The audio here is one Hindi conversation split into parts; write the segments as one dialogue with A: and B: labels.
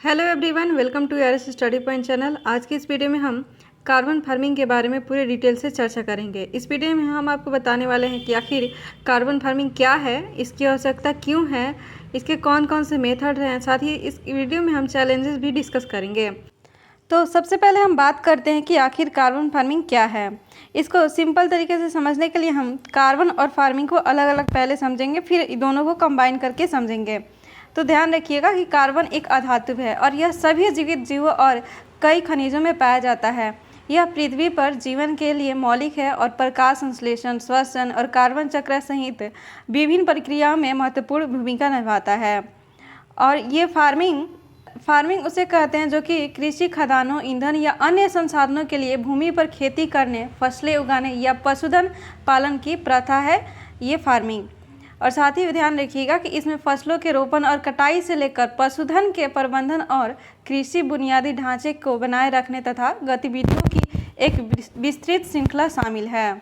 A: Hello everyone, welcome to RS study point channel. आज की इस वीडियो में हम कार्बन फार्मिंग के बारे में पूरे डिटेल से चर्चा करेंगे। इस वीडियो में हम आपको बताने वाले हैं कि आखिर कार्बन फार्मिंग क्या है, इसकी आवश्यकता क्यों है, इसके कौन कौन से मेथड हैं। साथ ही इस वीडियो में हम चैलेंजेस भी डिस्कस करेंगे। तो सबसे पहले हम बात करते हैं कि आखिर कार्बन फार्मिंग क्या है। इसको सिंपल तरीके से समझने के लिए हम कार्बन और फार्मिंग को अलग अलग पहले समझेंगे, फिर दोनों को कंबाइन करके समझेंगे। तो ध्यान रखिएगा कि कार्बन एक अधातु है और यह सभी जीवित जीवों और कई खनिजों में पाया जाता है। यह पृथ्वी पर जीवन के लिए मौलिक है और प्रकाश संश्लेषण, श्वसन और कार्बन चक्र सहित विभिन्न प्रक्रियाओं में महत्वपूर्ण भूमिका निभाता है। और ये फार्मिंग उसे कहते हैं जो कि कृषि खदानों, ईंधन या अन्य संसाधनों के लिए भूमि पर खेती करने, फसलें उगाने या पशुधन पालन की प्रथा है ये फार्मिंग। और साथ ही ध्यान रखिएगा कि इसमें फसलों के रोपण और कटाई से लेकर पशुधन के प्रबंधन और कृषि बुनियादी ढांचे को बनाए रखने तथा गतिविधियों की एक विस्तृत श्रृंखला शामिल है।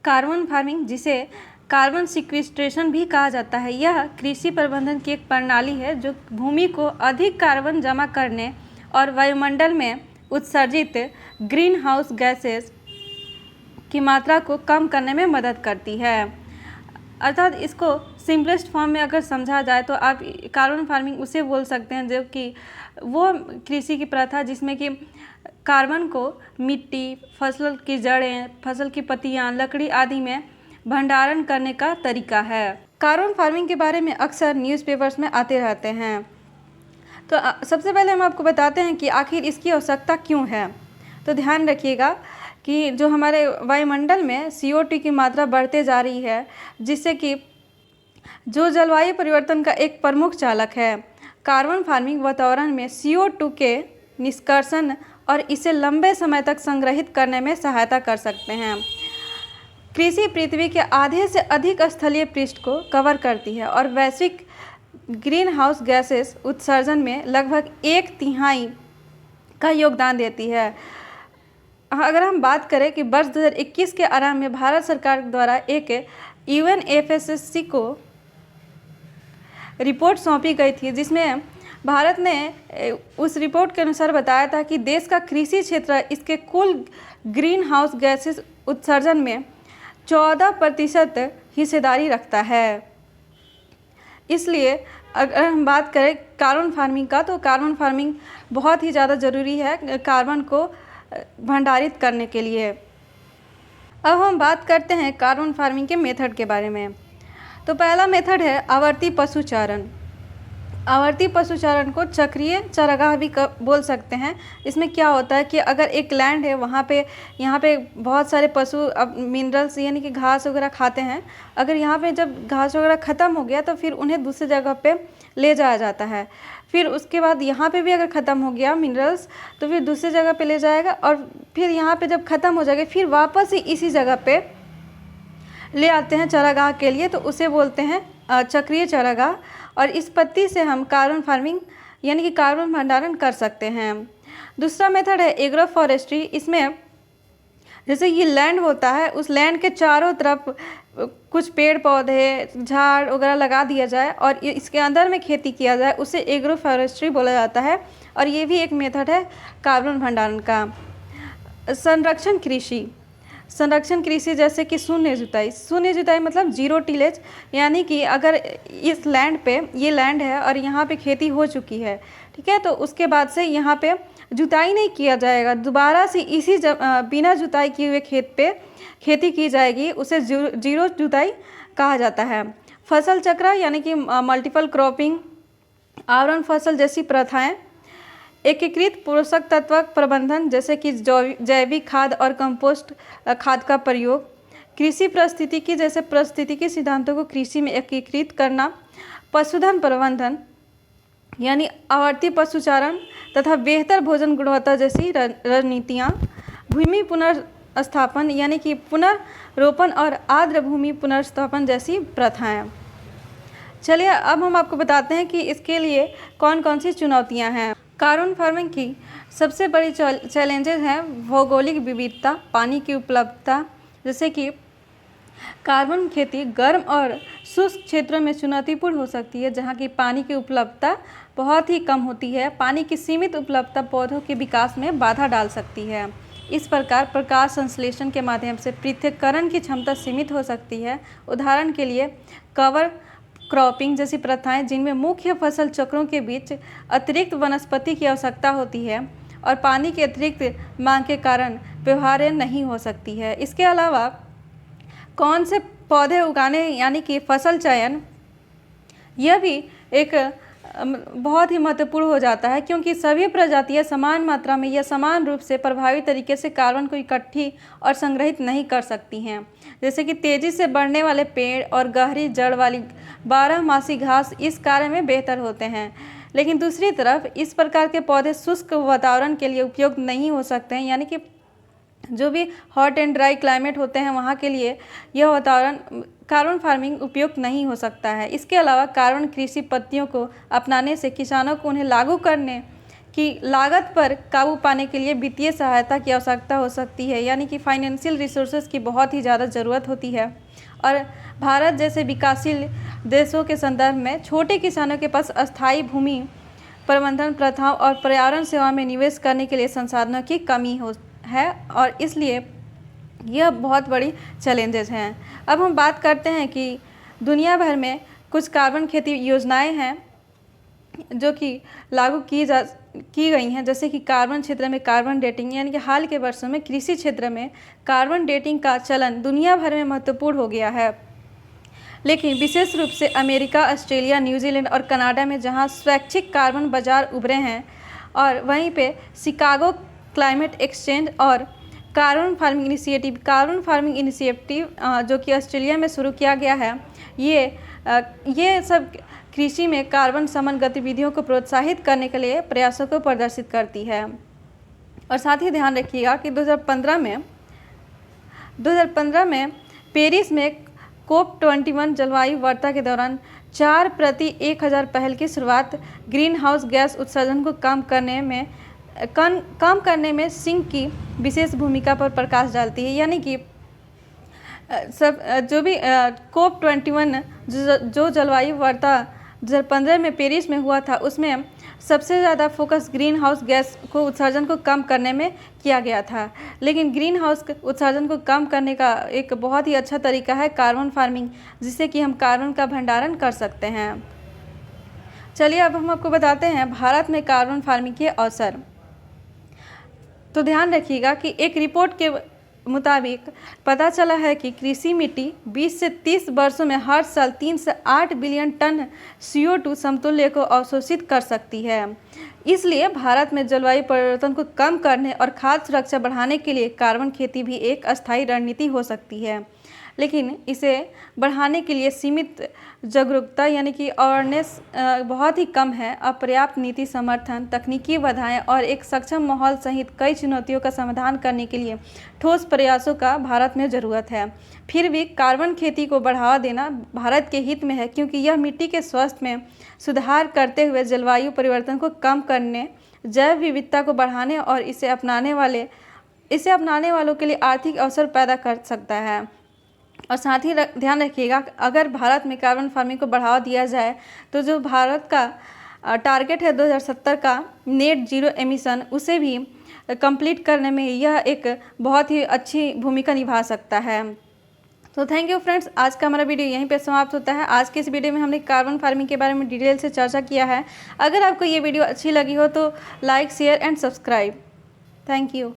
A: कार्बन फार्मिंग, जिसे कार्बन सिक्विस्ट्रेशन भी कहा जाता है, यह कृषि प्रबंधन की एक प्रणाली है जो भूमि को अधिक कार्बन जमा करने और वायुमंडल में उत्सर्जित ग्रीन हाउस गैसेस की मात्रा को कम करने में मदद करती है। अर्थात इसको सिंपलेस्ट फॉर्म में अगर समझा जाए तो आप कार्बन फार्मिंग उसे बोल सकते हैं जो कि वो कृषि की प्रथा जिसमें कि कार्बन को मिट्टी, फसल की जड़ें, फसल की पत्तियां, लकड़ी आदि में भंडारण करने का तरीका है। कार्बन फार्मिंग के बारे में अक्सर न्यूज़पेपर्स में आते रहते हैं। तो सबसे पहले हम आपको बताते हैं कि आखिर इसकी आवश्यकता क्यों है। तो ध्यान रखिएगा कि जो हमारे वायुमंडल में CO2 की मात्रा बढ़ते जा रही है, जिससे कि जो जलवायु परिवर्तन का एक प्रमुख चालक है, कार्बन फार्मिंग वातावरण में CO2 के निष्कर्षण और इसे लंबे समय तक संग्रहित करने में सहायता कर सकते हैं। कृषि पृथ्वी के आधे से अधिक स्थलीय पृष्ठ को कवर करती है और वैश्विक ग्रीन हाउस गैसेस उत्सर्जन में लगभग 1/3 का योगदान देती है। अगर हम बात करें कि वर्ष 2021 के आरंभ में भारत सरकार द्वारा एक UNFCCC को रिपोर्ट सौंपी गई थी, जिसमें भारत ने उस रिपोर्ट के अनुसार बताया था कि देश का कृषि क्षेत्र इसके कुल ग्रीन हाउस गैसेस उत्सर्जन में 14% हिस्सेदारी रखता है। इसलिए अगर हम बात करें कार्बन फार्मिंग का, तो कार्बन फार्मिंग बहुत ही ज़्यादा ज़रूरी है कार्बन को भंडारित करने के लिए। अब हम बात करते हैं कार्बन फार्मिंग के मेथड के बारे में। तो पहला मेथड है आवर्ती पशुचारण। आवर्ती पशुचारण को चक्रीय चारागाह भी बोल सकते हैं। इसमें क्या होता है कि अगर एक लैंड है, यहाँ पे बहुत सारे पशु अब मिनरल्स यानी कि घास वगैरह खाते हैं। अगर यहाँ पे जब घास वगैरह ख़त्म हो गया तो फिर उन्हें दूसरी जगह पे ले जाया जाता है। फिर उसके बाद यहाँ पे भी अगर ख़त्म हो गया मिनरल्स तो फिर दूसरी जगह पे ले जाएगा और फिर यहाँ पे जब ख़त्म हो जाएगा फिर वापस ही इसी जगह पे ले आते हैं चारागाह के लिए, तो उसे बोलते हैं चक्रीय चारागाह। और इस पद्धति से हम कार्बन फार्मिंग यानी कि कार्बन भंडारण कर सकते हैं। दूसरा मेथड है एग्रो फॉरेस्ट्री। इसमें जैसे ये लैंड होता है, उस लैंड के चारों तरफ कुछ पेड़ पौधे, झाड़ वगैरह लगा दिया जाए और इसके अंदर में खेती किया जाए, उसे एग्रो फॉरेस्ट्री बोला जाता है। और ये भी एक मेथड है कार्बन भंडारण का। संरक्षण कृषि जैसे कि शून्य जुताई मतलब जीरो टिलेज, यानी कि अगर इस लैंड पे ये लैंड है और यहाँ पे खेती हो चुकी है, ठीक है, तो उसके बाद से यहाँ पे जुताई नहीं किया जाएगा, दोबारा से इसी बिना जुताई किए हुए खेत पे खेती की जाएगी, उसे जीरो जुताई कहा जाता है। फसल चक्र यानी कि मल्टीपल क्रॉपिंग, आवरण फसल जैसी प्रथाएं, एकीकृत पोषक तत्व प्रबंधन जैसे कि जैविक खाद और कंपोस्ट खाद का प्रयोग, कृषि पारिस्थितिकी सिद्धांतों को कृषि में एकीकृत करना, पशुधन प्रबंधन यानी आवर्ती पशुचारण तथा बेहतर भोजन गुणवत्ता जैसी रणनीतियाँ, भूमि पुनर्स्थापन यानी कि पुनर्रोपण और आर्द्र भूमि पुनर्स्थापन जैसी प्रथाएं। चलिए अब हम आपको बताते हैं कि इसके लिए कौन कौन सी चुनौतियां हैं। कार्बन फार्मिंग की सबसे बड़ी चैलेंजेस हैं भौगोलिक विविधता, पानी की उपलब्धता, जैसे कि कार्बन खेती गर्म और शुष्क क्षेत्रों में चुनौतीपूर्ण हो सकती है, जहाँ की पानी की उपलब्धता बहुत ही कम होती है। पानी की सीमित उपलब्धता पौधों के विकास में बाधा डाल सकती है। इस प्रकार प्रकाश संश्लेषण के माध्यम से पृथक्करण की क्षमता सीमित हो सकती है। उदाहरण के लिए कवर क्रॉपिंग जैसी प्रथाएं, जिनमें मुख्य फसल चक्रों के बीच अतिरिक्त वनस्पति की आवश्यकता होती है और पानी की अतिरिक्त मांग के कारण व्यवहार्य नहीं हो सकती है। इसके अलावा कौन से पौधे उगाने यानी कि फसल चयन, यह भी एक बहुत ही महत्वपूर्ण हो जाता है, क्योंकि सभी प्रजातियां समान मात्रा में या समान रूप से प्रभावी तरीके से कार्बन को इकट्ठी और संग्रहित नहीं कर सकती हैं। जैसे कि तेज़ी से बढ़ने वाले पेड़ और गहरी जड़ वाली 12 मासी घास इस कार्य में बेहतर होते हैं, लेकिन दूसरी तरफ इस प्रकार के पौधे शुष्क वातावरण के लिए उपयुक्त नहीं हो सकते हैं। यानी कि जो भी हॉट एंड ड्राई क्लाइमेट होते हैं वहाँ के लिए यह वातावरण कार्बन फार्मिंग उपयुक्त नहीं हो सकता है। इसके अलावा कार्बन कृषि पद्धतियों को अपनाने से किसानों को उन्हें लागू करने की लागत पर काबू पाने के लिए वित्तीय सहायता की आवश्यकता हो सकती है, यानी कि फाइनेंशियल रिसोर्सेज की बहुत ही ज़्यादा ज़रूरत होती है। और भारत जैसे विकासशील देशों के संदर्भ में छोटे किसानों के पास अस्थायी भूमि प्रबंधन प्रथाओं और पर्यावरण सेवा में निवेश करने के लिए संसाधनों की कमी है और इसलिए यह बहुत बड़ी चैलेंजेस हैं। अब हम बात करते हैं कि दुनिया भर में कुछ कार्बन खेती योजनाएं हैं जो कि लागू की गई हैं, जैसे कि कार्बन क्षेत्र में कार्बन डेटिंग, यानी कि हाल के वर्षों में कृषि क्षेत्र में कार्बन डेटिंग का चलन दुनिया भर में महत्वपूर्ण हो गया है। लेकिन विशेष रूप से अमेरिका, ऑस्ट्रेलिया, न्यूजीलैंड और कनाडा में, जहां स्वैच्छिक कार्बन बाजार उभरे हैं, और वहीं पे शिकागो क्लाइमेट एक्सचेंज और कार्बन फार्मिंग इनिशिएटिव जो कि ऑस्ट्रेलिया में शुरू किया गया है, ये सब कृषि में कार्बन समन गतिविधियों को प्रोत्साहित करने के लिए प्रयासों को प्रदर्शित करती है। और साथ ही ध्यान रखिएगा कि 2015 में पेरिस में COP21 जलवायु वार्ता के दौरान 4/1000 पहल की शुरुआत ग्रीन हाउस गैस उत्सर्जन को कम करने में सिंक की विशेष भूमिका पर प्रकाश डालती है। यानी कि जो भी COP21 जो जलवायु वार्ता 2015 में पेरिस में हुआ था, उसमें सबसे ज़्यादा फोकस ग्रीन हाउस गैस को उत्सर्जन को कम करने में किया गया था। लेकिन ग्रीन हाउस उत्सर्जन को कम करने का एक बहुत ही अच्छा तरीका है कार्बन फार्मिंग, जिससे कि हम कार्बन का भंडारण कर सकते हैं। चलिए अब हम आपको बताते हैं भारत में कार्बन फार्मिंग के अवसर। तो ध्यान रखिएगा कि एक रिपोर्ट के मुताबिक पता चला है कि कृषि मिट्टी 20 से 30 वर्षों में हर साल 3 से 8 बिलियन टन CO2 समतुल्य को अवशोषित कर सकती है। इसलिए भारत में जलवायु परिवर्तन को कम करने और खाद्य सुरक्षा बढ़ाने के लिए कार्बन खेती भी एक अस्थायी रणनीति हो सकती है। लेकिन इसे बढ़ाने के लिए सीमित जागरूकता यानी कि अवेयरनेस बहुत ही कम है। अपर्याप्त नीति समर्थन, तकनीकी बाधाएं और एक सक्षम माहौल सहित कई चुनौतियों का समाधान करने के लिए ठोस प्रयासों का भारत में ज़रूरत है। फिर भी कार्बन खेती को बढ़ावा देना भारत के हित में है, क्योंकि यह मिट्टी के स्वास्थ्य में सुधार करते हुए जलवायु परिवर्तन को कम करने, जैव विविधता को बढ़ाने और इसे अपनाने वालों के लिए आर्थिक अवसर पैदा कर सकता है। और साथ ही ध्यान रखिएगा, अगर भारत में कार्बन फार्मिंग को बढ़ावा दिया जाए तो जो भारत का टारगेट है 2070 का नेट जीरो एमिशन, उसे भी कंप्लीट करने में यह एक बहुत ही अच्छी भूमिका निभा सकता है। तो थैंक यू फ्रेंड्स, आज का हमारा वीडियो यहीं पे समाप्त होता है। आज के इस वीडियो में हमने कार्बन फार्मिंग के बारे में डिटेल से चर्चा किया है। अगर आपको ये वीडियो अच्छी लगी हो तो like, share and subscribe. Thank you.